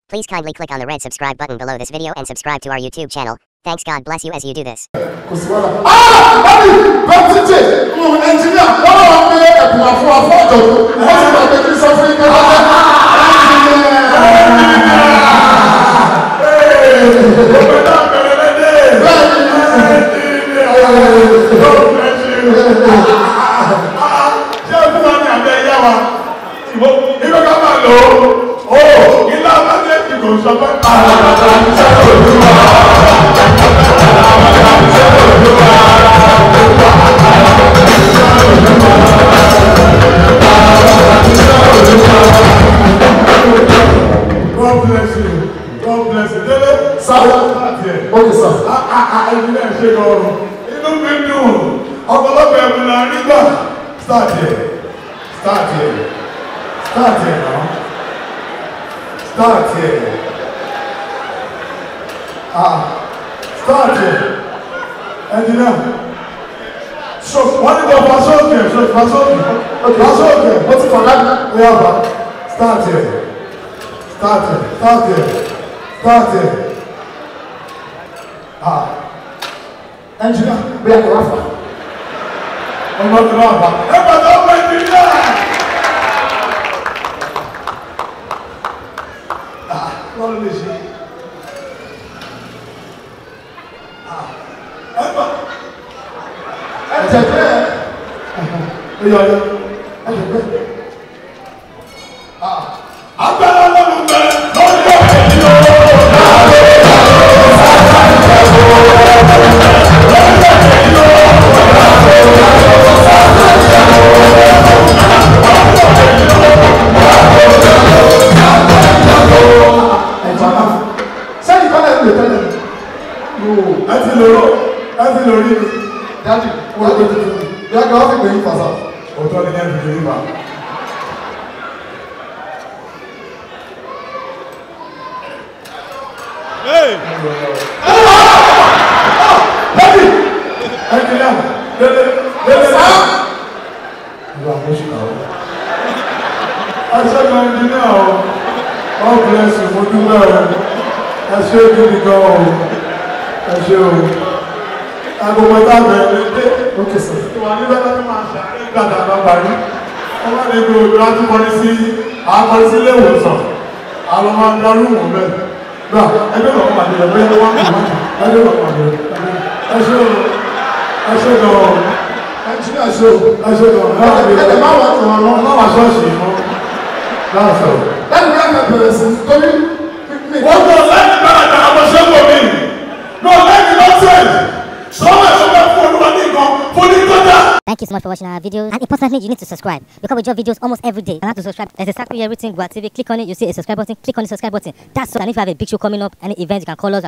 Please kindly click on the red subscribe button below this video and subscribe to our YouTube channel. Thanks, God bless you as you do this. God bless you. Sir? Okay, sir. Start here now. Start here. Start here. Engineer. So, what is the password? Okay. What's it for that? We have start here. Engineer, we are Rafa. I'm not Rafa. What is it? Daddy, what are you going to do? You are going to be for some. What are you going to do? Hey! Daddy! Engineer! You are pushing out. I said, engineer, God bless you. What do you learn? I said, you go. I said, I go with that. Okay, sir. You are never going to master. You got that number. I want to go to the policy. I want to see the water. I don't want to room. No, I don't know what to do. I don't want to. I should go. That's all. That's the person. What the let me Thank you so much for watching our videos, and importantly, you need to subscribe because we drop videos almost every day. You have to subscribe. There's a circle here written Gua TV. Click on it, you see a subscribe button. Click on the subscribe button. That's all. And if you have a big show coming up, any event, you can call us.